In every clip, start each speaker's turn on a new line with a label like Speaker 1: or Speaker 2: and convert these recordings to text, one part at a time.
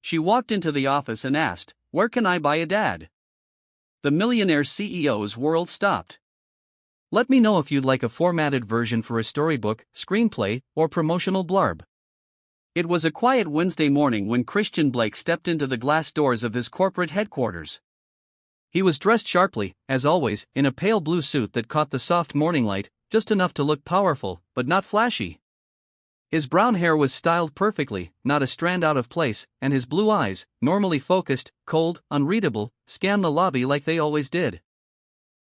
Speaker 1: She walked into the office and asked, "Where can I buy a dad?" The Millionaire CEO's world stopped. Let me know if you'd like a formatted version for a storybook, screenplay, or promotional blurb. It was a quiet Wednesday morning when Christian Blake stepped into the glass doors of his corporate headquarters. He was dressed sharply, as always, in a pale blue suit that caught the soft morning light, just enough to look powerful, but not flashy. His brown hair was styled perfectly, not a strand out of place, and his blue eyes, normally focused, cold, unreadable, scanned the lobby like they always did.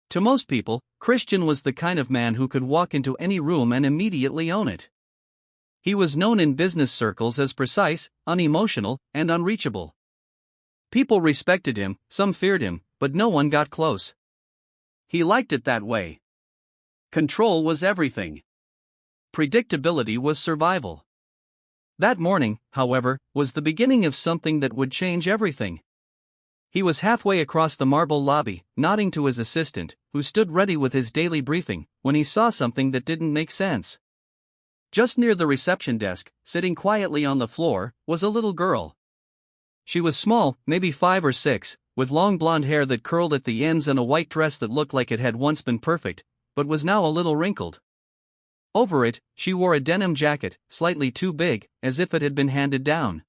Speaker 1: To most people, Christian was the kind of man who could walk into any room and immediately own it. He was known in business circles as precise, unemotional, and unreachable. People respected him, some feared him, but no one got close. He liked it that way. Control was everything. Predictability was survival. That morning, however, was the beginning of something that would change everything. He was halfway across the marble lobby, nodding to his assistant, who stood ready with his daily briefing, when he saw something that didn't make sense. Just near the reception desk, sitting quietly on the floor, was a little girl. She was small, maybe 5 or 6, with long blonde hair that curled at the ends and a white dress that looked like it had once been perfect, but was now a little wrinkled. Over it, she wore a denim jacket, slightly too big, as if it had been handed down.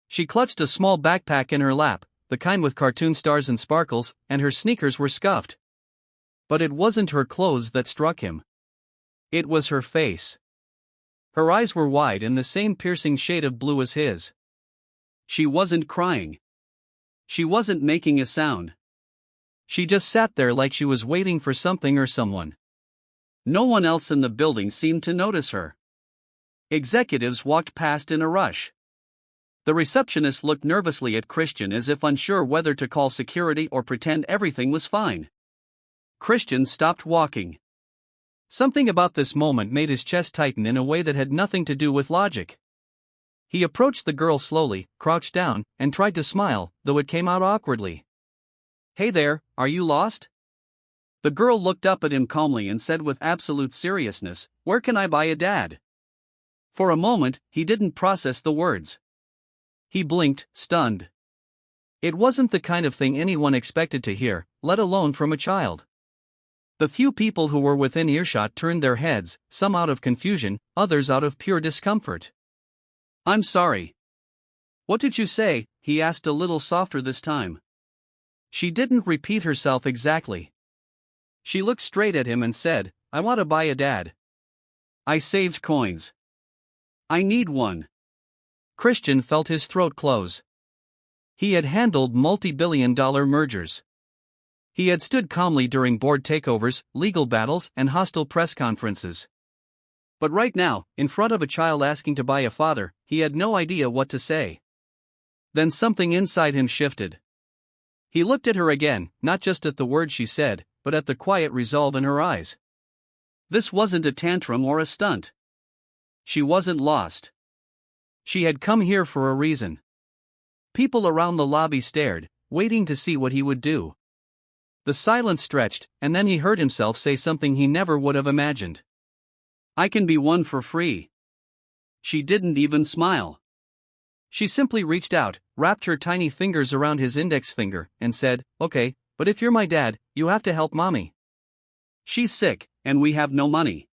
Speaker 1: She clutched a small backpack in her lap, the kind with cartoon stars and sparkles, and her sneakers were scuffed. But it wasn't her clothes that struck him. It was her face. Her eyes were wide in the same piercing shade of blue as his. She wasn't crying. She wasn't making a sound. She just sat there like she was waiting for something or someone. No one else in the building seemed to notice her. Executives walked past in a rush. The receptionist looked nervously at Christian as if unsure whether to call security or pretend everything was fine. Christian stopped walking. Something about this moment made his chest tighten in a way that had nothing to do with logic. He approached the girl slowly, crouched down, and tried to smile, though it came out awkwardly. "Hey there, are you lost?" The girl looked up at him calmly and said with absolute seriousness, "Where can I buy a dad?" For a moment, he didn't process the words. He blinked, stunned. It wasn't the kind of thing anyone expected to hear, let alone from a child. The few people who were within earshot turned their heads, some out of confusion, others out of pure discomfort. "I'm sorry." "What did you say?" he asked a little softer this time. She didn't repeat herself exactly. She looked straight at him and said, "I want to buy a dad. I saved coins. I need one." Christian felt his throat close. He had handled multi-billion-dollar mergers. He had stood calmly during board takeovers, legal battles, and hostile press conferences. But right now, in front of a child asking to buy a father, he had no idea what to say. Then something inside him shifted. He looked at her again, not just at the words she said, but at the quiet resolve in her eyes. This wasn't a tantrum or a stunt. She wasn't lost. She had come here for a reason. People around the lobby stared, waiting to see what he would do. The silence stretched, and then he heard himself say something he never would have imagined. "I can be one for free." She didn't even smile. She simply reached out, wrapped her tiny fingers around his index finger, and said, "Okay, but if you're my dad, you have to help mommy. She's sick, and we have no money."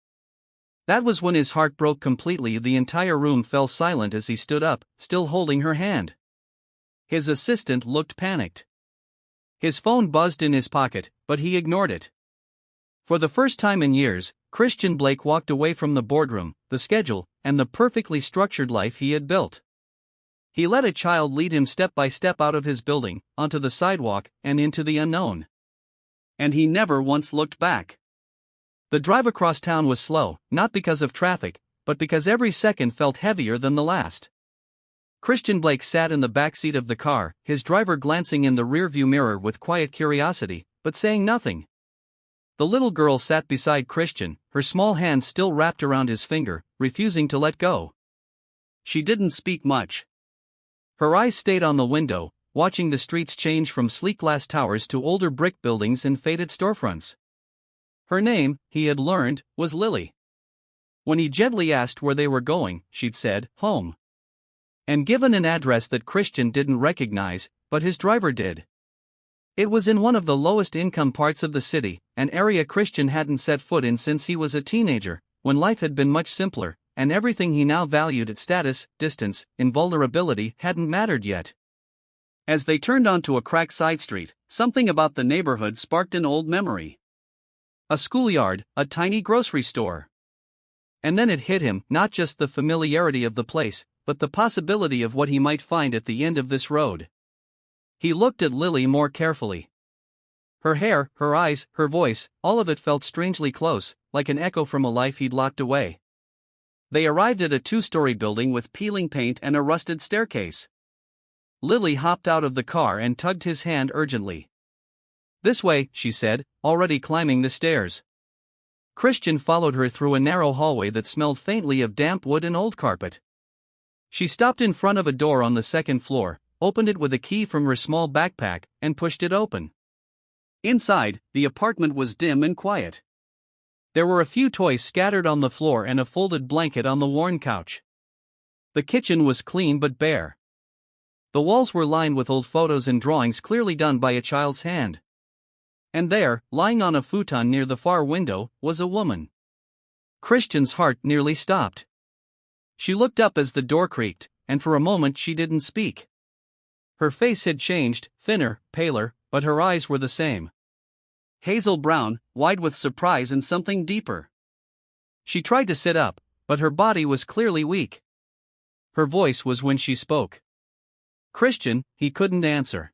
Speaker 1: That was when his heart broke completely. The entire room fell silent as he stood up, still holding her hand. His assistant looked panicked. His phone buzzed in his pocket, but he ignored it. For the first time in years, Christian Blake walked away from the boardroom, the schedule, and the perfectly structured life he had built. He let a child lead him step by step out of his building, onto the sidewalk, and into the unknown. And he never once looked back. The drive across town was slow, not because of traffic, but because every second felt heavier than the last. Christian Blake sat in the back seat of the car, his driver glancing in the rearview mirror with quiet curiosity, but saying nothing. The little girl sat beside Christian, her small hand still wrapped around his finger, refusing to let go. She didn't speak much. Her eyes stayed on the window, watching the streets change from sleek glass towers to older brick buildings and faded storefronts. Her name, he had learned, was Lily. When he gently asked where they were going, she'd said, "Home." and given an address that Christian didn't recognize, but his driver did. It was in one of the lowest income parts of the city, an area Christian hadn't set foot in since he was a teenager, when life had been much simpler, and everything he now valued at status, distance, invulnerability hadn't mattered yet. As they turned onto a cracked side street, something about the neighborhood sparked an old memory. A schoolyard, a tiny grocery store. And then it hit him, not just the familiarity of the place, but the possibility of what he might find at the end of this road. He looked at Lily more carefully. Her hair, her eyes, her voice, all of it felt strangely close, like an echo from a life he'd locked away. They arrived at a two-story building with peeling paint and a rusted staircase. Lily hopped out of the car and tugged his hand urgently. "This way," she said, already climbing the stairs. Christian followed her through a narrow hallway that smelled faintly of damp wood and old carpet. She stopped in front of a door on the second floor, opened it with a key from her small backpack, and pushed it open. Inside, the apartment was dim and quiet. There were a few toys scattered on the floor and a folded blanket on the worn couch. The kitchen was clean but bare. The walls were lined with old photos and drawings clearly done by a child's hand. And there, lying on a futon near the far window, was a woman. Christian's heart nearly stopped. She looked up as the door creaked, and for a moment she didn't speak. Her face had changed, thinner, paler, but her eyes were the same. Hazel brown, wide with surprise and something deeper. She tried to sit up, but her body was clearly weak. Her voice was when she spoke. Christian, he couldn't answer.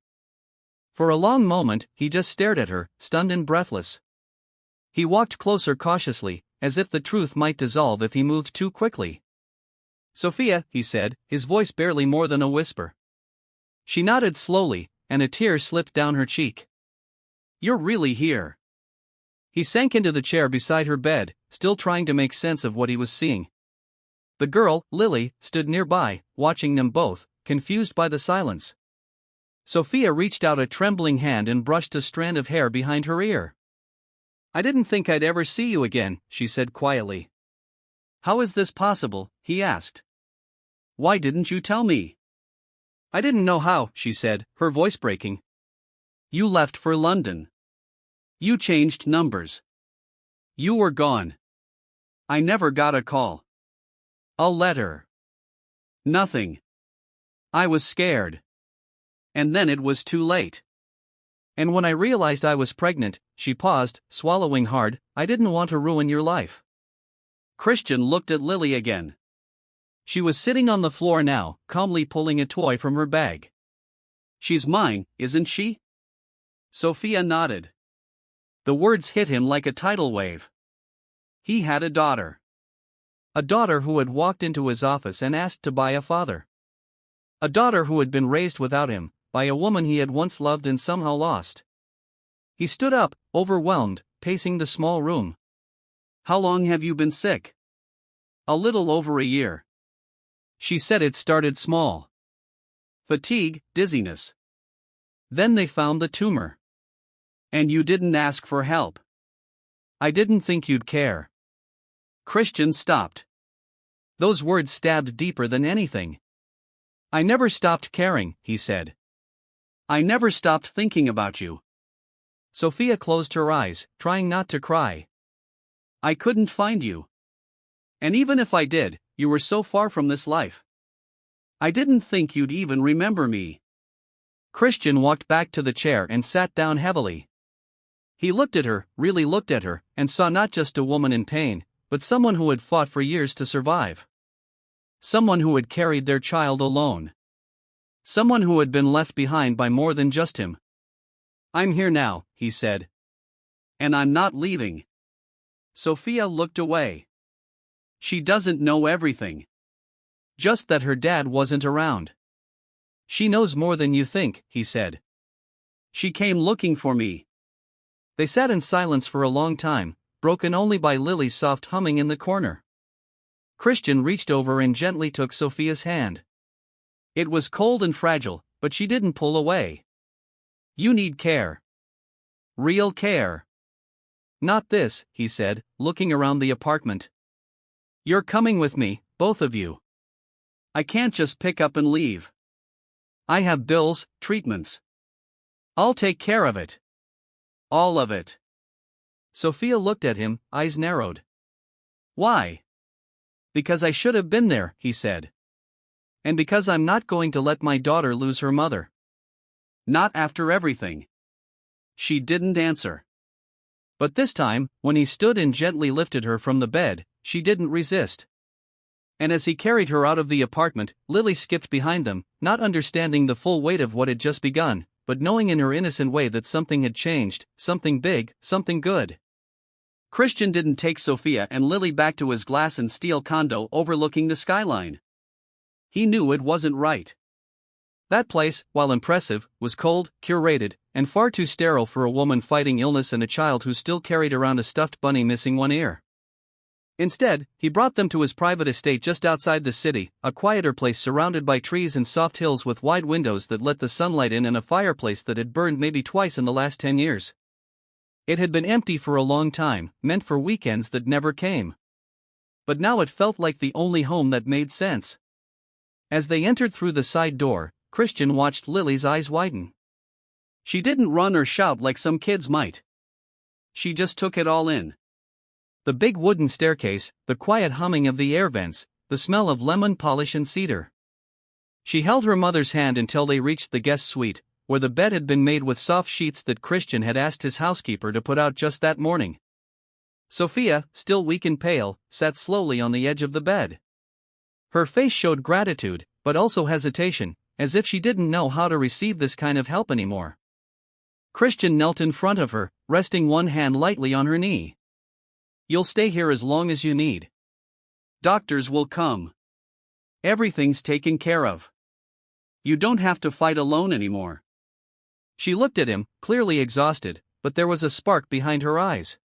Speaker 1: For a long moment, he just stared at her, stunned and breathless. He walked closer cautiously, as if the truth might dissolve if he moved too quickly. "Sophia," he said, his voice barely more than a whisper. She nodded slowly, and a tear slipped down her cheek. "You're really here." He sank into the chair beside her bed, still trying to make sense of what he was seeing. The girl, Lily, stood nearby, watching them both, confused by the silence. Sophia reached out a trembling hand and brushed a strand of hair behind her ear. "I didn't think I'd ever see you again," she said quietly. "How is this possible?" he asked. "Why didn't you tell me?" "I didn't know how," she said, her voice breaking. "You left for London. You changed numbers. You were gone. I never got a call. A letter. Nothing. I was scared. And then it was too late. And when I realized I was pregnant," she paused, swallowing hard, "I didn't want to ruin your life." Christian looked at Lily again. She was sitting on the floor now, calmly pulling a toy from her bag. "She's mine, isn't she?" Sophia nodded. The words hit him like a tidal wave. He had a daughter. A daughter who had walked into his office and asked to buy a father. A daughter who had been raised without him, by a woman he had once loved and somehow lost. He stood up, overwhelmed, pacing the small room. "How long have you been sick?" "A little over a year." She said it started small. Fatigue, dizziness. Then they found the tumor. "And you didn't ask for help." "I didn't think you'd care." Christian stopped. Those words stabbed deeper than anything. "I never stopped caring," he said. "I never stopped thinking about you." Sophia closed her eyes, trying not to cry. "I couldn't find you. And even if I did, you were so far from this life. I didn't think you'd even remember me." Christian walked back to the chair and sat down heavily. He looked at her, really looked at her, and saw not just a woman in pain, but someone who had fought for years to survive. Someone who had carried their child alone. Someone who had been left behind by more than just him. "I'm here now," he said. "And I'm not leaving." Sophia looked away. "She doesn't know everything. Just that her dad wasn't around." "She knows more than you think," he said. "She came looking for me." They sat in silence for a long time, broken only by Lily's soft humming in the corner. Christian reached over and gently took Sophia's hand. It was cold and fragile, but she didn't pull away. "You need care. Real care." "Not this," he said, looking around the apartment. "You're coming with me, both of you." I can't just pick up and leave. I have bills, treatments. I'll take care of it. All of it. Sophia looked at him, eyes narrowed. Why? Because I should have been there, he said. And because I'm not going to let my daughter lose her mother. Not after everything. She didn't answer. But this time, when he stood and gently lifted her from the bed, she didn't resist. And as he carried her out of the apartment, Lily skipped behind them, not understanding the full weight of what had just begun, but knowing in her innocent way that something had changed, something big, something good. Christian didn't take Sophia and Lily back to his glass and steel condo overlooking the skyline. He knew it wasn't right. That place, while impressive, was cold, curated, and far too sterile for a woman fighting illness and a child who still carried around a stuffed bunny missing one ear. Instead, he brought them to his private estate just outside the city, a quieter place surrounded by trees and soft hills with wide windows that let the sunlight in and a fireplace that had burned maybe twice in the last 10 years. It had been empty for a long time, meant for weekends that never came. But now it felt like the only home that made sense. As they entered through the side door, Christian watched Lily's eyes widen. She didn't run or shout like some kids might. She just took it all in. The big wooden staircase, the quiet humming of the air vents, the smell of lemon polish and cedar. She held her mother's hand until they reached the guest suite, where the bed had been made with soft sheets that Christian had asked his housekeeper to put out just that morning. Sophia, still weak and pale, sat slowly on the edge of the bed. Her face showed gratitude, but also hesitation, as if she didn't know how to receive this kind of help anymore. Christian knelt in front of her, resting one hand lightly on her knee. You'll stay here as long as you need. Doctors will come. Everything's taken care of. You don't have to fight alone anymore. She looked at him, clearly exhausted, but there was a spark behind her eyes.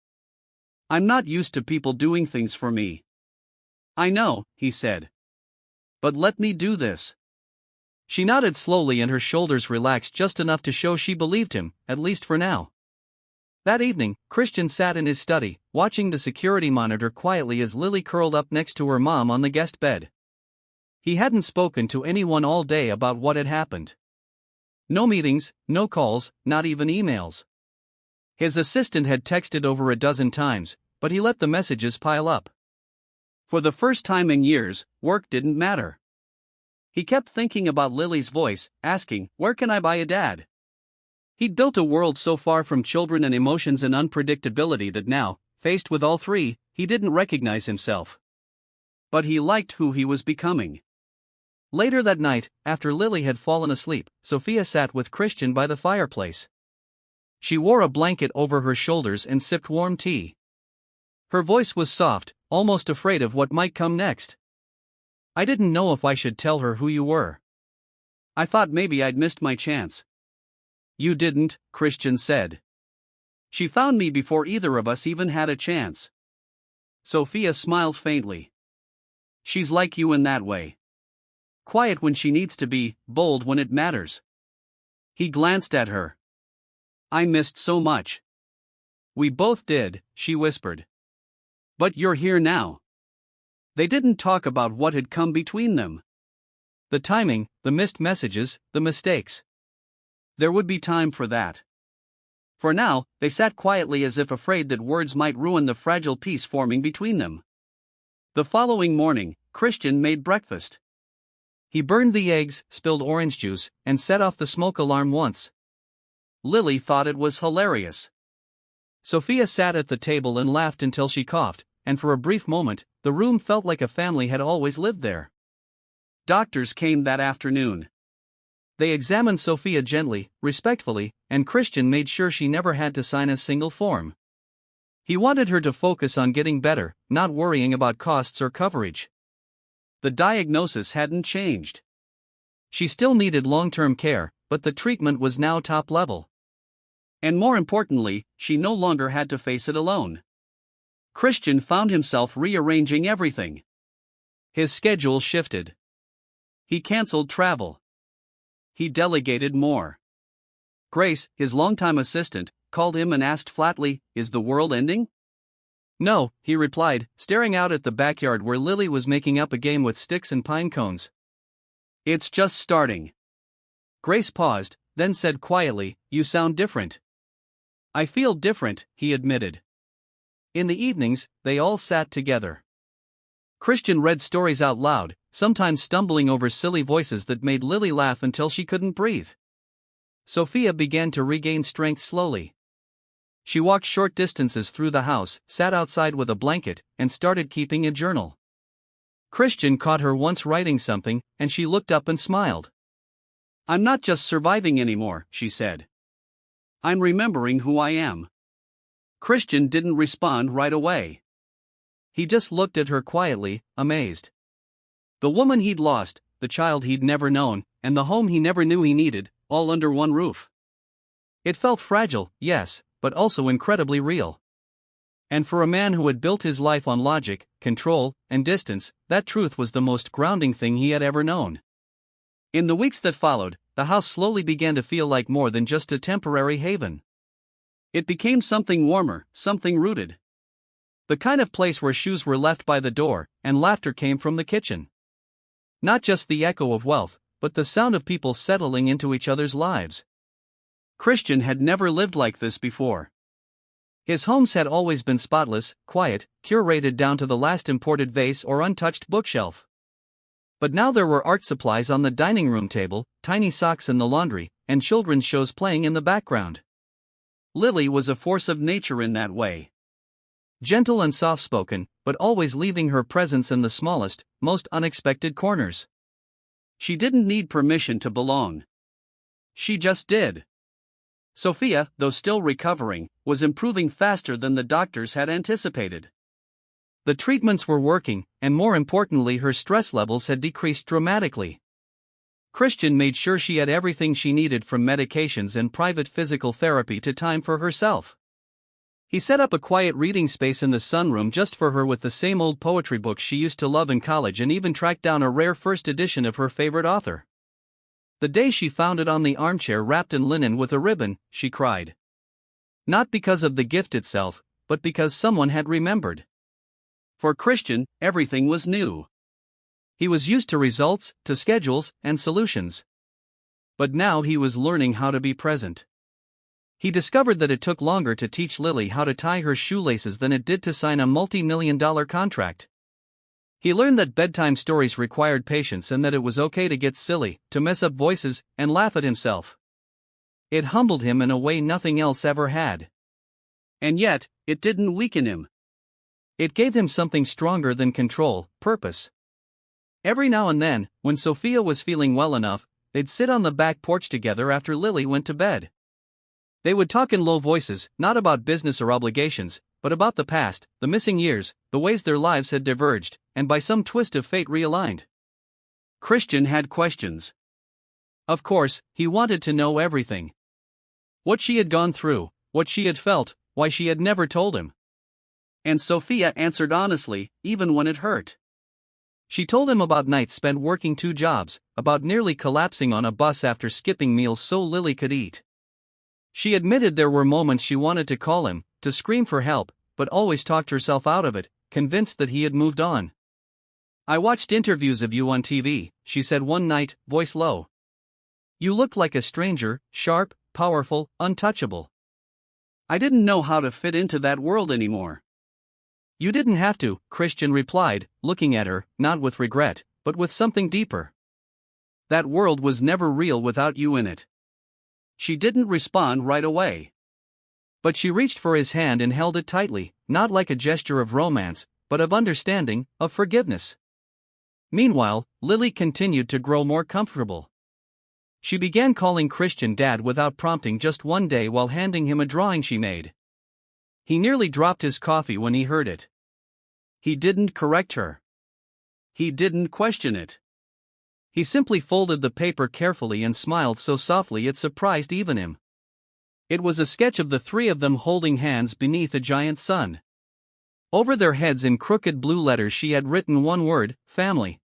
Speaker 1: I'm not used to people doing things for me. I know, he said. But let me do this. She nodded slowly and her shoulders relaxed just enough to show she believed him, at least for now. That evening, Christian sat in his study, watching the security monitor quietly as Lily curled up next to her mom on the guest bed. He hadn't spoken to anyone all day about what had happened. No meetings, no calls, not even emails. His assistant had texted over a dozen times, but he let the messages pile up. For the first time in years, work didn't matter. He kept thinking about Lily's voice, asking, "Where can I buy a dad?" He'd built a world so far from children and emotions and unpredictability that now, faced with all three, he didn't recognize himself. But he liked who he was becoming. Later that night, after Lily had fallen asleep, Sophia sat with Christian by the fireplace. She wore a blanket over her shoulders and sipped warm tea. Her voice was soft, almost afraid of what might come next. I didn't know if I should tell her who you were. I thought maybe I'd missed my chance. You didn't, Christian said. She found me before either of us even had a chance. Sophia smiled faintly. She's like you in that way. Quiet when she needs to be, bold when it matters. He glanced at her. I missed so much. We both did, she whispered. But you're here now. They didn't talk about what had come between them. The timing, the missed messages, the mistakes. There would be time for that. For now, they sat quietly as if afraid that words might ruin the fragile peace forming between them. The following morning, Christian made breakfast. He burned the eggs, spilled orange juice, and set off the smoke alarm once. Lily thought it was hilarious. Sophia sat at the table and laughed until she coughed, and for a brief moment, the room felt like a family had always lived there. Doctors came that afternoon. They examined Sophia gently, respectfully, and Christian made sure she never had to sign a single form. He wanted her to focus on getting better, not worrying about costs or coverage. The diagnosis hadn't changed. She still needed long-term care, but the treatment was now top level. And more importantly, she no longer had to face it alone. Christian found himself rearranging everything. His schedule shifted. He canceled travel. He delegated more. Grace, his longtime assistant, called him and asked flatly, "Is the world ending?" "No," he replied, staring out at the backyard where Lily was making up a game with sticks and pine cones. It's just starting. Grace paused, then said quietly, "You sound different." "I feel different," he admitted. In the evenings, they all sat together. Christian read stories out loud, sometimes stumbling over silly voices that made Lily laugh until she couldn't breathe. Sophia began to regain strength slowly. She walked short distances through the house, sat outside with a blanket, and started keeping a journal. Christian caught her once writing something, and she looked up and smiled. "I'm not just surviving anymore," she said. "I'm remembering who I am." Christian didn't respond right away. He just looked at her quietly, amazed. The woman he'd lost, the child he'd never known, and the home he never knew he needed, all under one roof. It felt fragile, yes, but also incredibly real. And for a man who had built his life on logic, control, and distance, that truth was the most grounding thing he had ever known. In the weeks that followed, the house slowly began to feel like more than just a temporary haven. It became something warmer, something rooted. The kind of place where shoes were left by the door, and laughter came from the kitchen. Not just the echo of wealth, but the sound of people settling into each other's lives. Christian had never lived like this before. His homes had always been spotless, quiet, curated down to the last imported vase or untouched bookshelf. But now there were art supplies on the dining room table, tiny socks in the laundry, and children's shows playing in the background. Lily was a force of nature in that way. Gentle and soft-spoken, but always leaving her presence in the smallest, most unexpected corners. She didn't need permission to belong. She just did. Sophia, though still recovering, was improving faster than the doctors had anticipated. The treatments were working, and more importantly, her stress levels had decreased dramatically. Christian made sure she had everything she needed, from medications and private physical therapy to time for herself. He set up a quiet reading space in the sunroom just for her with the same old poetry books she used to love in college, and even tracked down a rare first edition of her favorite author. The day she found it on the armchair wrapped in linen with a ribbon, she cried. Not because of the gift itself, but because someone had remembered. For Christian, everything was new. He was used to results, to schedules, and solutions. But now he was learning how to be present. He discovered that it took longer to teach Lily how to tie her shoelaces than it did to sign a multi-million-dollar contract. He learned that bedtime stories required patience, and that it was okay to get silly, to mess up voices, and laugh at himself. It humbled him in a way nothing else ever had. And yet, it didn't weaken him. It gave him something stronger than control, purpose. Every now and then, when Sophia was feeling well enough, they'd sit on the back porch together after Lily went to bed. They would talk in low voices, not about business or obligations, but about the past, the missing years, the ways their lives had diverged, and by some twist of fate realigned. Christian had questions. Of course, he wanted to know everything. What she had gone through, what she had felt, why she had never told him. And Sophia answered honestly, even when it hurt. She told him about nights spent working 2 jobs, about nearly collapsing on a bus after skipping meals so Lily could eat. She admitted there were moments she wanted to call him, to scream for help, but always talked herself out of it, convinced that he had moved on. "I watched interviews of you on TV," she said one night, voice low. "You looked like a stranger, sharp, powerful, untouchable. I didn't know how to fit into that world anymore." "You didn't have to," Christian replied, looking at her, not with regret, but with something deeper. "That world was never real without you in it." She didn't respond right away. But she reached for his hand and held it tightly, not like a gesture of romance, but of understanding, of forgiveness. Meanwhile, Lily continued to grow more comfortable. She began calling Christian Dad without prompting just one day while handing him a drawing she made. He nearly dropped his coffee when he heard it. He didn't correct her. He didn't question it. He simply folded the paper carefully and smiled so softly it surprised even him. It was a sketch of the 3 of them holding hands beneath a giant sun. Over their heads in crooked blue letters she had written one word, family.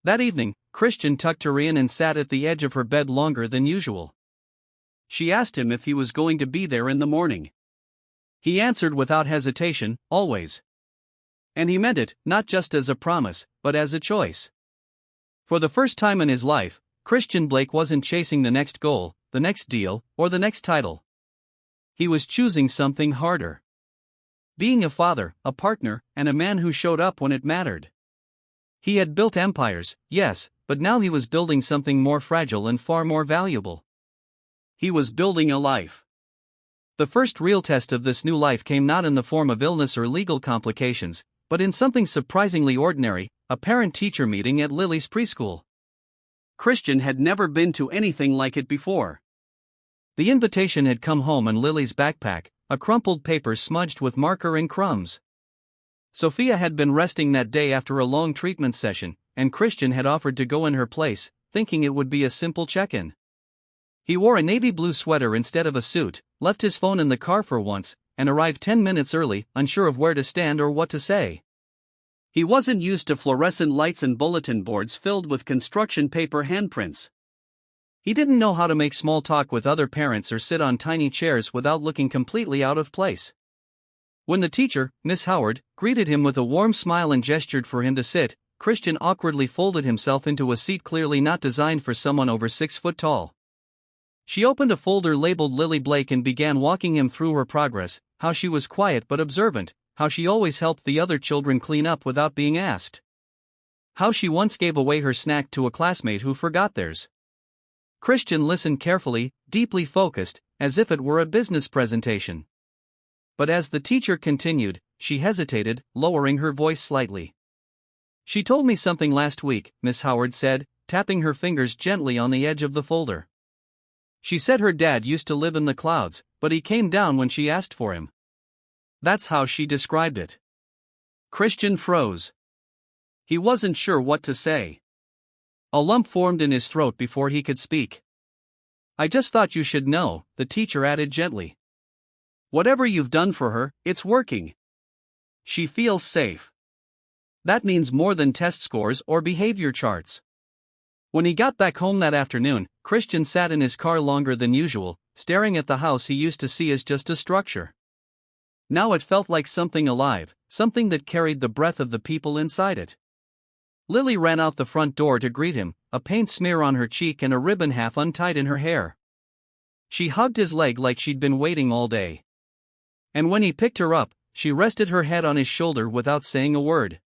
Speaker 1: That evening, Christian tucked her in and sat at the edge of her bed longer than usual. She asked him if he was going to be there in the morning. He answered without hesitation, always. And he meant it, not just as a promise, but as a choice. For the first time in his life, Christian Blake wasn't chasing the next goal, the next deal, or the next title. He was choosing something harder. Being a father, a partner, and a man who showed up when it mattered. He had built empires, yes, but now he was building something more fragile and far more valuable. He was building a life. The first real test of this new life came not in the form of illness or legal complications, but in something surprisingly ordinary, a parent-teacher meeting at Lily's preschool. Christian had never been to anything like it before. The invitation had come home in Lily's backpack, a crumpled paper smudged with marker and crumbs. Sophia had been resting that day after a long treatment session, and Christian had offered to go in her place, thinking it would be a simple check-in. He wore a navy blue sweater instead of a suit, left his phone in the car for once, and arrived 10 minutes early, unsure of where to stand or what to say. He wasn't used to fluorescent lights and bulletin boards filled with construction paper handprints. He didn't know how to make small talk with other parents or sit on tiny chairs without looking completely out of place. When the teacher, Miss Howard, greeted him with a warm smile and gestured for him to sit, Christian awkwardly folded himself into a seat clearly not designed for someone over 6 foot tall. She opened a folder labeled Lily Blake and began walking him through her progress, how she was quiet but observant, how she always helped the other children clean up without being asked. How she once gave away her snack to a classmate who forgot theirs. Christian listened carefully, deeply focused, as if it were a business presentation. But as the teacher continued, she hesitated, lowering her voice slightly. "She told me something last week," Miss Howard said, tapping her fingers gently on the edge of the folder. "She said her dad used to live in the clouds, but he came down when she asked for him." That's how she described it. Christian froze. He wasn't sure what to say. A lump formed in his throat before he could speak. "I just thought you should know," the teacher added gently. "Whatever you've done for her, it's working. She feels safe. That means more than test scores or behavior charts." When he got back home that afternoon, Christian sat in his car longer than usual, staring at the house he used to see as just a structure. Now it felt like something alive, something that carried the breath of the people inside it. Lily ran out the front door to greet him, a paint smear on her cheek and a ribbon half untied in her hair. She hugged his leg like she'd been waiting all day. And when he picked her up, she rested her head on his shoulder without saying a word.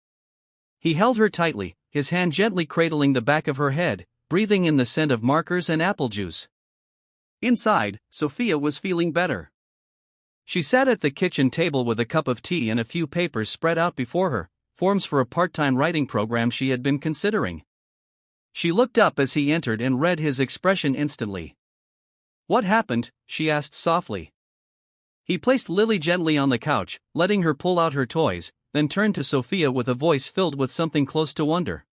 Speaker 1: He held her tightly, his hand gently cradling the back of her head, breathing in the scent of markers and apple juice. Inside, Sophia was feeling better. She sat at the kitchen table with a cup of tea and a few papers spread out before her, forms for a part-time writing program she had been considering. She looked up as he entered and read his expression instantly. "What happened?" she asked softly. He placed Lily gently on the couch, letting her pull out her toys, then turned to Sophia with a voice filled with something close to wonder.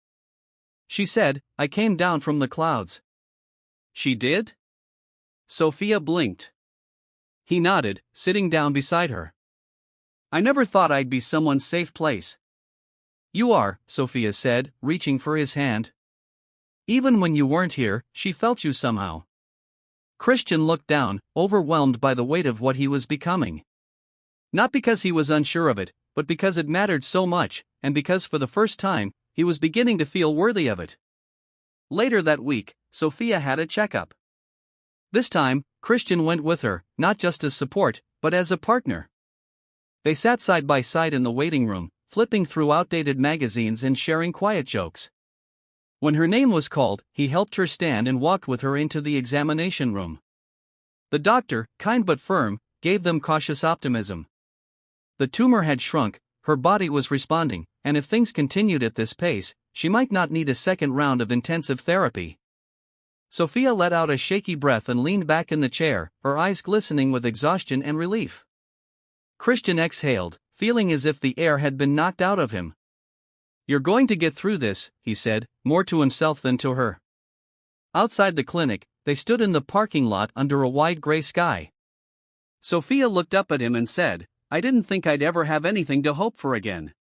Speaker 1: She said, "I came down from the clouds." "She did?" Sophia blinked. He nodded, sitting down beside her. "I never thought I'd be someone's safe place." "You are," Sophia said, reaching for his hand. "Even when you weren't here, she felt you somehow." Christian looked down, overwhelmed by the weight of what he was becoming. Not because he was unsure of it, but because it mattered so much, and because for the first time, he was beginning to feel worthy of it. Later that week, Sophia had a checkup. This time, Christian went with her, not just as support, but as a partner. They sat side by side in the waiting room, flipping through outdated magazines and sharing quiet jokes. When her name was called, he helped her stand and walked with her into the examination room. The doctor, kind but firm, gave them cautious optimism. The tumor had shrunk, her body was responding, and if things continued at this pace, she might not need a second round of intensive therapy. Sophia let out a shaky breath and leaned back in the chair, her eyes glistening with exhaustion and relief. Christian exhaled, feeling as if the air had been knocked out of him. "You're going to get through this," he said, more to himself than to her. Outside the clinic, they stood in the parking lot under a wide gray sky. Sophia looked up at him and said, "I didn't think I'd ever have anything to hope for again."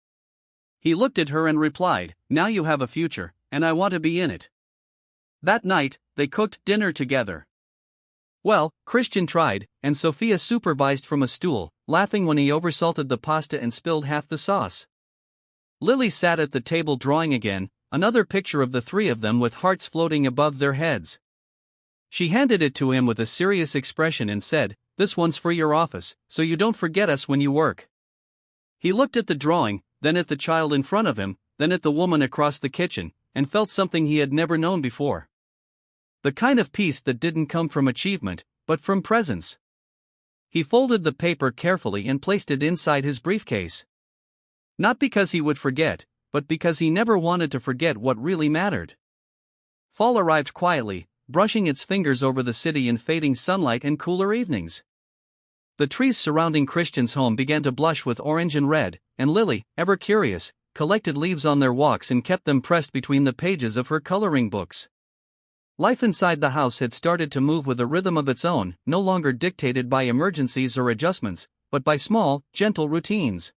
Speaker 1: He looked at her and replied, "Now you have a future, and I want to be in it." That night, they cooked dinner together. Well, Christian tried, and Sophia supervised from a stool, laughing when he oversalted the pasta and spilled half the sauce. Lily sat at the table drawing again, another picture of the three of them with hearts floating above their heads. She handed it to him with a serious expression and said, "This one's for your office, so you don't forget us when you work." He looked at the drawing, then at the child in front of him, then at the woman across the kitchen, and felt something he had never known before. The kind of peace that didn't come from achievement, but from presence. He folded the paper carefully and placed it inside his briefcase. Not because he would forget, but because he never wanted to forget what really mattered. Fall arrived quietly, brushing its fingers over the city in fading sunlight and cooler evenings. The trees surrounding Christian's home began to blush with orange and red, and Lily, ever curious, collected leaves on their walks and kept them pressed between the pages of her coloring books. Life inside the house had started to move with a rhythm of its own, no longer dictated by emergencies or adjustments, but by small, gentle routines.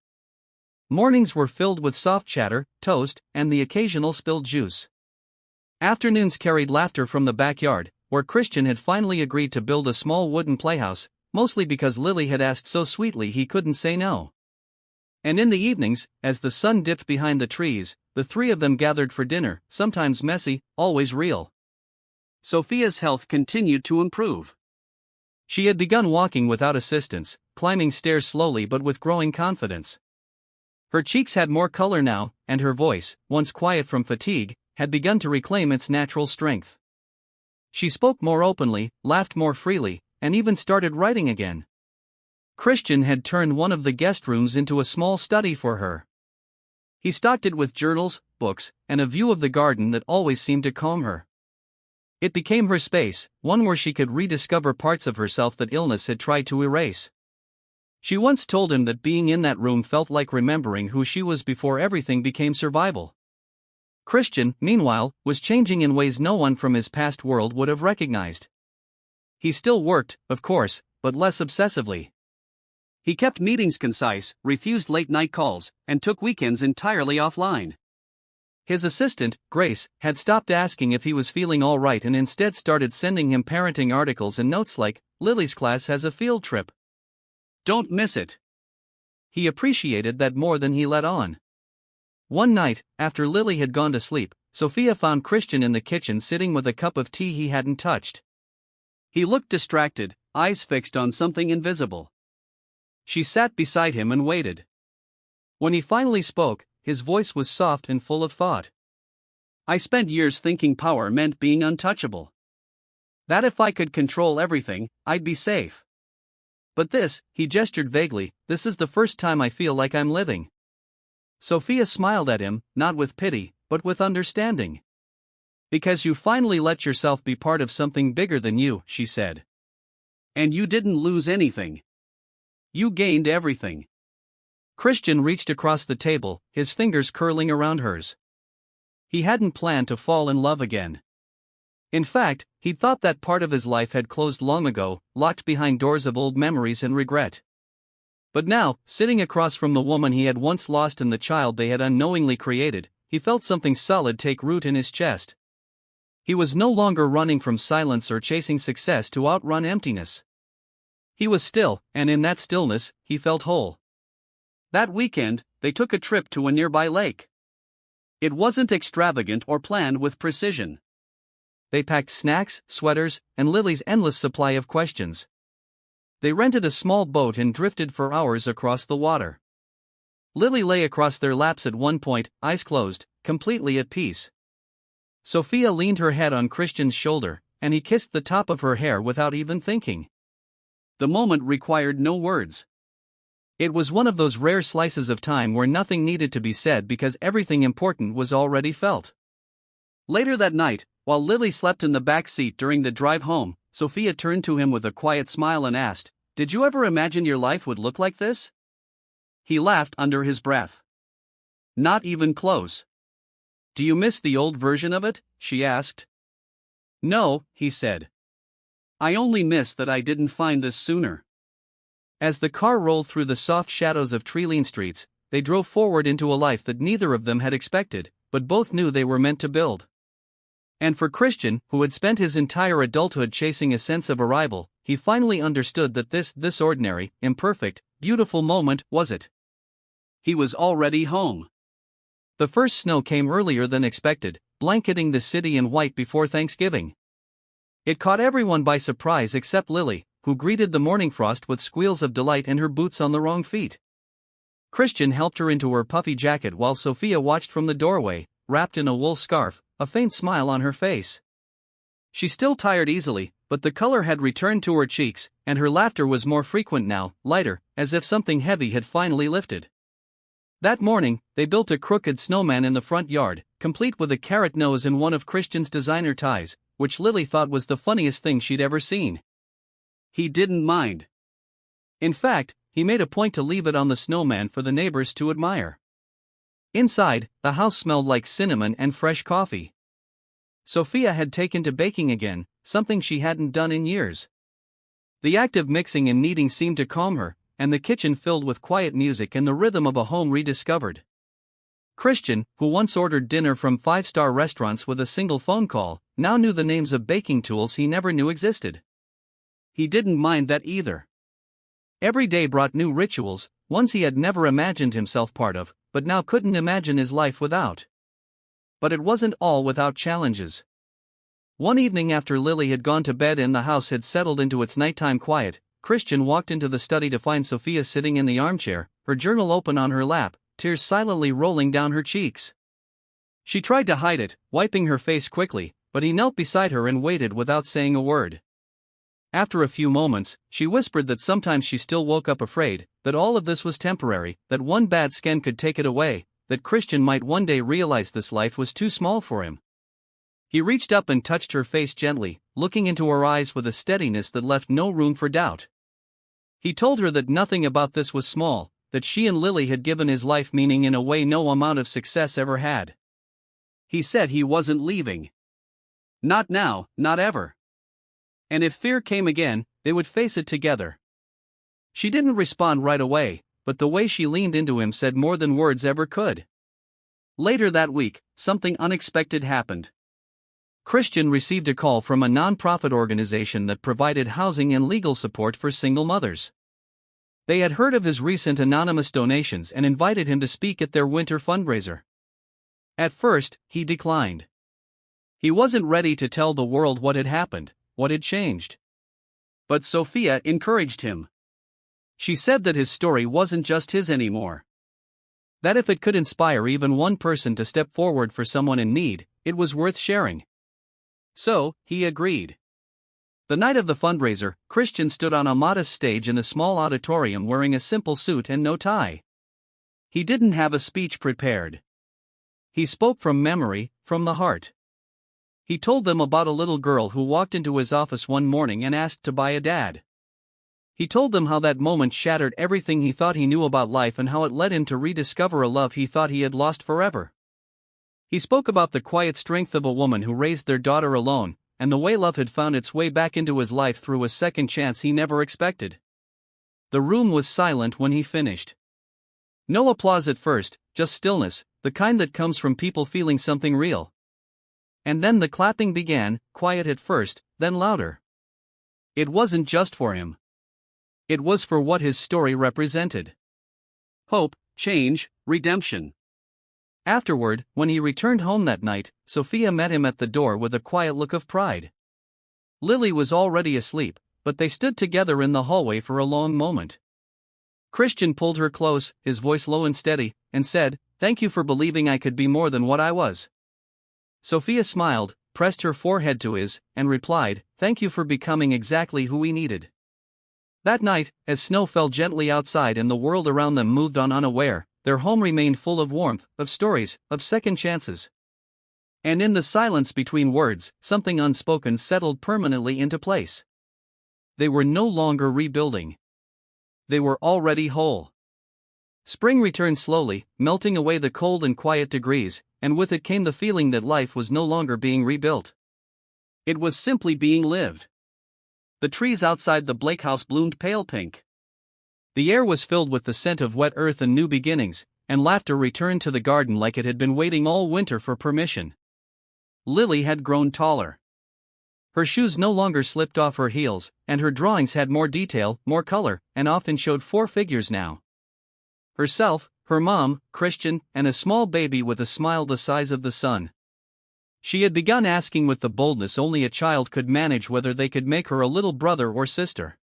Speaker 1: Mornings were filled with soft chatter, toast, and the occasional spilled juice. Afternoons carried laughter from the backyard, where Christian had finally agreed to build a small wooden playhouse, mostly because Lily had asked so sweetly he couldn't say no. And in the evenings, as the sun dipped behind the trees, the three of them gathered for dinner, sometimes messy, always real. Sophia's health continued to improve. She had begun walking without assistance, climbing stairs slowly but with growing confidence. Her cheeks had more color now, and her voice, once quiet from fatigue, had begun to reclaim its natural strength. She spoke more openly, laughed more freely, and even started writing again. Christian had turned one of the guest rooms into a small study for her. He stocked it with journals, books, and a view of the garden that always seemed to calm her. It became her space, one where she could rediscover parts of herself that illness had tried to erase. She once told him that being in that room felt like remembering who she was before everything became survival. Christian, meanwhile, was changing in ways no one from his past world would have recognized. He still worked, of course, but less obsessively. He kept meetings concise, refused late-night calls, and took weekends entirely offline. His assistant, Grace, had stopped asking if he was feeling all right and instead started sending him parenting articles and notes like, "Lily's class has a field trip. Don't miss it." He appreciated that more than he let on. One night, after Lily had gone to sleep, Sophia found Christian in the kitchen sitting with a cup of tea he hadn't touched. He looked distracted, eyes fixed on something invisible. She sat beside him and waited. When he finally spoke, his voice was soft and full of thought. "I spent years thinking power meant being untouchable. That if I could control everything, I'd be safe. But this," he gestured vaguely, "this is the first time I feel like I'm living." Sophia smiled at him, not with pity, but with understanding. "Because you finally let yourself be part of something bigger than you," she said. "And you didn't lose anything. You gained everything." Christian reached across the table, his fingers curling around hers. He hadn't planned to fall in love again. In fact, he'd thought that part of his life had closed long ago, locked behind doors of old memories and regret. But now, sitting across from the woman he had once lost and the child they had unknowingly created, he felt something solid take root in his chest. He was no longer running from silence or chasing success to outrun emptiness. He was still, and in that stillness, he felt whole. That weekend, they took a trip to a nearby lake. It wasn't extravagant or planned with precision. They packed snacks, sweaters, and Lily's endless supply of questions. They rented a small boat and drifted for hours across the water. Lily lay across their laps at one point, eyes closed, completely at peace. Sophia leaned her head on Christian's shoulder, and he kissed the top of her hair without even thinking. The moment required no words. It was one of those rare slices of time where nothing needed to be said because everything important was already felt. Later that night, while Lily slept in the back seat during the drive home, Sophia turned to him with a quiet smile and asked, "Did you ever imagine your life would look like this?" He laughed under his breath. "Not even close." "Do you miss the old version of it?" she asked. "No," he said. "I only miss that I didn't find this sooner." As the car rolled through the soft shadows of tree-lean streets, they drove forward into a life that neither of them had expected, but both knew they were meant to build. And for Christian, who had spent his entire adulthood chasing a sense of arrival, he finally understood that this ordinary, imperfect, beautiful moment was it. He was already home. The first snow came earlier than expected, blanketing the city in white before Thanksgiving. It caught everyone by surprise except Lily, who greeted the morning frost with squeals of delight and her boots on the wrong feet. Christian helped her into her puffy jacket while Sophia watched from the doorway, wrapped in a wool scarf, a faint smile on her face. She still tired easily, but the color had returned to her cheeks, and her laughter was more frequent now, lighter, as if something heavy had finally lifted. That morning, they built a crooked snowman in the front yard, complete with a carrot nose and one of Christian's designer ties, which Lily thought was the funniest thing she'd ever seen. He didn't mind. In fact, he made a point to leave it on the snowman for the neighbors to admire. Inside, the house smelled like cinnamon and fresh coffee. Sophia had taken to baking again, something she hadn't done in years. The act of mixing and kneading seemed to calm her, and the kitchen filled with quiet music and the rhythm of a home rediscovered. Christian, who once ordered dinner from five-star restaurants with a single phone call, now knew the names of baking tools he never knew existed. He didn't mind that either. Every day brought new rituals, ones he had never imagined himself part of, but now couldn't imagine his life without. But it wasn't all without challenges. One evening after Lily had gone to bed and the house had settled into its nighttime quiet, Christian walked into the study to find Sophia sitting in the armchair, her journal open on her lap, tears silently rolling down her cheeks. She tried to hide it, wiping her face quickly, but he knelt beside her and waited without saying a word. After a few moments, she whispered that sometimes she still woke up afraid, that all of this was temporary, that one bad scan could take it away, that Christian might one day realize this life was too small for him. He reached up and touched her face gently, looking into her eyes with a steadiness that left no room for doubt. He told her that nothing about this was small, that she and Lily had given his life meaning in a way no amount of success ever had. He said he wasn't leaving. Not now, not ever. And if fear came again, they would face it together. She didn't respond right away, but the way she leaned into him said more than words ever could. Later that week, something unexpected happened. Christian received a call from a non-profit organization that provided housing and legal support for single mothers. They had heard of his recent anonymous donations and invited him to speak at their winter fundraiser. At first, he declined. He wasn't ready to tell the world what had happened, what had changed. But Sophia encouraged him. She said that his story wasn't just his anymore. That if it could inspire even one person to step forward for someone in need, it was worth sharing. So, he agreed. The night of the fundraiser, Christian stood on a modest stage in a small auditorium wearing a simple suit and no tie. He didn't have a speech prepared. He spoke from memory, from the heart. He told them about a little girl who walked into his office one morning and asked to buy a dad. He told them how that moment shattered everything he thought he knew about life and how it led him to rediscover a love he thought he had lost forever. He spoke about the quiet strength of a woman who raised their daughter alone, and the way love had found its way back into his life through a second chance he never expected. The room was silent when he finished. No applause at first, just stillness, the kind that comes from people feeling something real. And then the clapping began, quiet at first, then louder. It wasn't just for him. It was for what his story represented. Hope, change, redemption. Afterward, when he returned home that night, Sophia met him at the door with a quiet look of pride. Lily was already asleep, but they stood together in the hallway for a long moment. Christian pulled her close, his voice low and steady, and said, "Thank you for believing I could be more than what I was." Sophia smiled, pressed her forehead to his, and replied, "Thank you for becoming exactly who we needed." That night, as snow fell gently outside and the world around them moved on unaware, their home remained full of warmth, of stories, of second chances. And in the silence between words, something unspoken settled permanently into place. They were no longer rebuilding. They were already whole. Spring returned slowly, melting away the cold and quiet degrees, and with it came the feeling that life was no longer being rebuilt. It was simply being lived. The trees outside the Blake house bloomed pale pink. The air was filled with the scent of wet earth and new beginnings, and laughter returned to the garden like it had been waiting all winter for permission. Lily had grown taller. Her shoes no longer slipped off her heels, and her drawings had more detail, more color, and often showed four figures now. Herself, her mom, Christian, and a small baby with a smile the size of the sun. She had begun asking with the boldness only a child could manage whether they could make her a little brother or sister.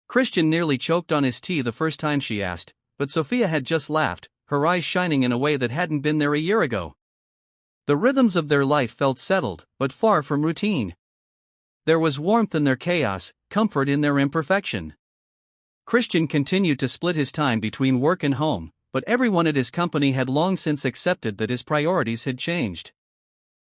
Speaker 1: Christian nearly choked on his tea the first time she asked, but Sophia had just laughed, her eyes shining in a way that hadn't been there a year ago. The rhythms of their life felt settled, but far from routine. There was warmth in their chaos, comfort in their imperfection. Christian continued to split his time between work and home, but everyone at his company had long since accepted that his priorities had changed.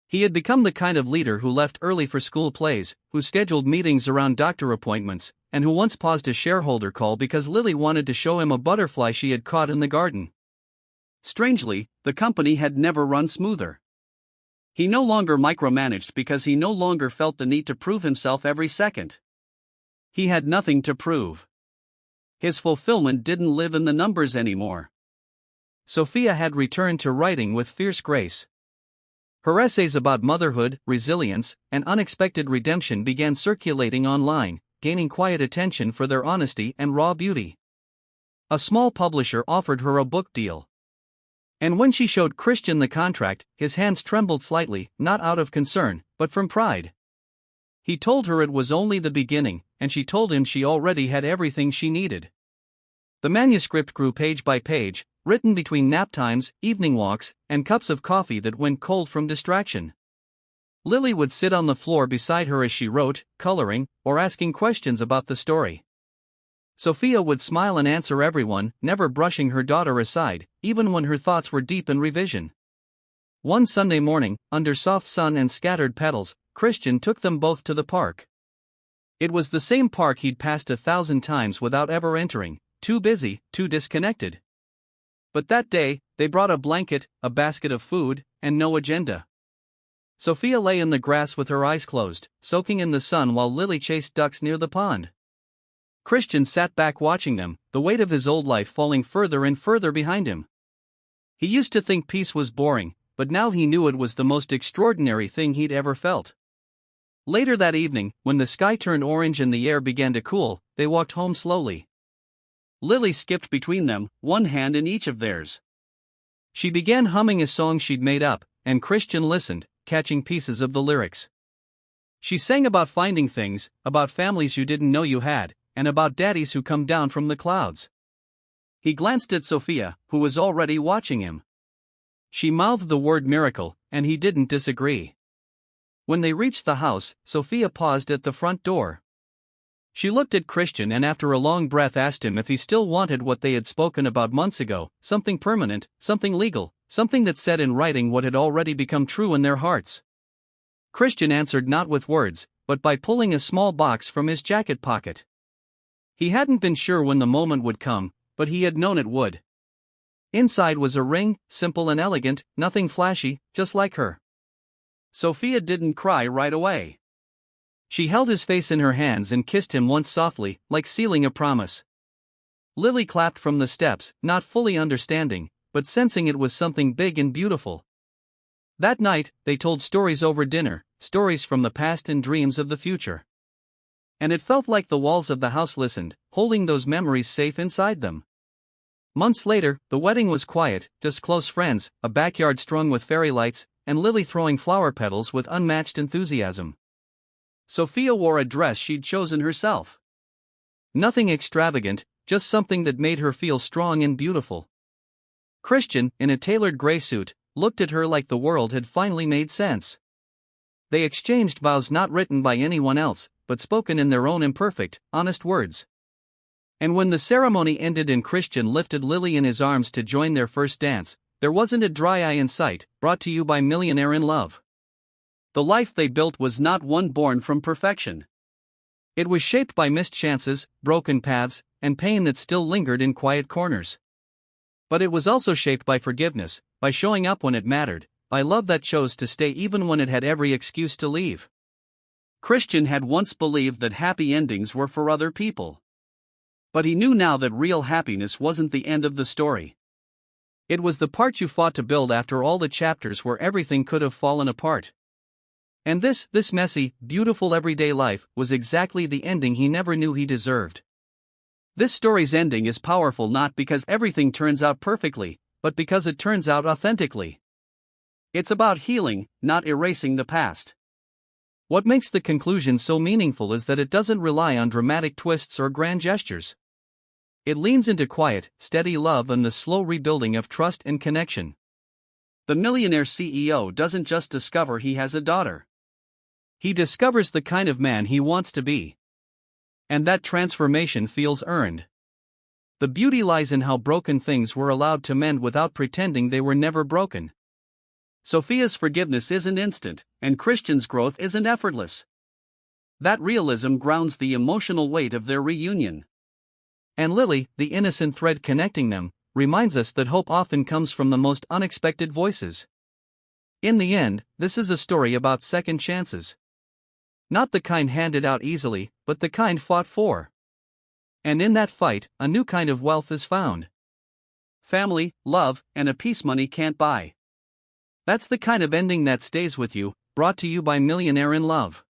Speaker 1: He had become the kind of leader who left early for school plays, who scheduled meetings around doctor appointments, and who once paused a shareholder call because Lily wanted to show him a butterfly she had caught in the garden. Strangely, the company had never run smoother. He no longer micromanaged because he no longer felt the need to prove himself every second. He had nothing to prove. His fulfillment didn't live in the numbers anymore. Sophia had returned to writing with fierce grace. Her essays about motherhood, resilience, and unexpected redemption began circulating online, gaining quiet attention for their honesty and raw beauty. A small publisher offered her a book deal. And when she showed Christian the contract, his hands trembled slightly, not out of concern, but from pride. He told her it was only the beginning, and she told him she already had everything she needed. The manuscript grew page by page, written between nap times, evening walks, and cups of coffee that went cold from distraction. Lily would sit on the floor beside her as she wrote, coloring, or asking questions about the story. Sophia would smile and answer everyone, never brushing her daughter aside, even when her thoughts were deep in revision. One Sunday morning, under soft sun and scattered petals, Christian took them both to the park. It was the same park he'd passed 1,000 times without ever entering, too busy, too disconnected. But that day, they brought a blanket, a basket of food, and no agenda. Sophia lay in the grass with her eyes closed, soaking in the sun while Lily chased ducks near the pond. Christian sat back watching them, the weight of his old life falling further and further behind him. He used to think peace was boring, but now he knew it was the most extraordinary thing he'd ever felt. Later that evening, when the sky turned orange and the air began to cool, they walked home slowly. Lily skipped between them, one hand in each of theirs. She began humming a song she'd made up, and Christian listened, catching pieces of the lyrics. She sang about finding things, about families you didn't know you had, and about daddies who come down from the clouds. He glanced at Sophia, who was already watching him. She mouthed the word miracle, and he didn't disagree. When they reached the house, Sophia paused at the front door. She looked at Christian and after a long breath asked him if he still wanted what they had spoken about months ago, something permanent, something legal, something that said in writing what had already become true in their hearts. Christian answered not with words, but by pulling a small box from his jacket pocket. He hadn't been sure when the moment would come, but he had known it would. Inside was a ring, simple and elegant, nothing flashy, just like her. Sophia didn't cry right away. She held his face in her hands and kissed him once softly, like sealing a promise. Lily clapped from the steps, not fully understanding, but sensing it was something big and beautiful. That night, they told stories over dinner, stories from the past and dreams of the future. And it felt like the walls of the house listened, holding those memories safe inside them. Months later, the wedding was quiet, just close friends, a backyard strung with fairy lights, and Lily throwing flower petals with unmatched enthusiasm. Sophia wore a dress she'd chosen herself. Nothing extravagant, just something that made her feel strong and beautiful. Christian, in a tailored gray suit, looked at her like the world had finally made sense. They exchanged vows not written by anyone else, but spoken in their own imperfect, honest words. And when the ceremony ended and Christian lifted Lily in his arms to join their first dance, there wasn't a dry eye in sight, brought to you by Millionaire in Love. The life they built was not one born from perfection. It was shaped by missed chances, broken paths, and pain that still lingered in quiet corners. But it was also shaped by forgiveness, by showing up when it mattered, by love that chose to stay even when it had every excuse to leave. Christian had once believed that happy endings were for other people. But he knew now that real happiness wasn't the end of the story. It was the part you fought to build after all the chapters where everything could have fallen apart. And this messy, beautiful everyday life was exactly the ending he never knew he deserved. This story's ending is powerful not because everything turns out perfectly, but because it turns out authentically. It's about healing, not erasing the past. What makes the conclusion so meaningful is that it doesn't rely on dramatic twists or grand gestures. It leans into quiet, steady love and the slow rebuilding of trust and connection. The millionaire CEO doesn't just discover he has a daughter. He discovers the kind of man he wants to be. And that transformation feels earned. The beauty lies in how broken things were allowed to mend without pretending they were never broken. Sophia's forgiveness isn't instant, and Christian's growth isn't effortless. That realism grounds the emotional weight of their reunion. And Lily, the innocent thread connecting them, reminds us that hope often comes from the most unexpected voices. In the end, this is a story about second chances. Not the kind handed out easily, but the kind fought for. And in that fight, a new kind of wealth is found. Family, love, and a peace money can't buy. That's the kind of ending that stays with you, brought to you by Millionaire in Love.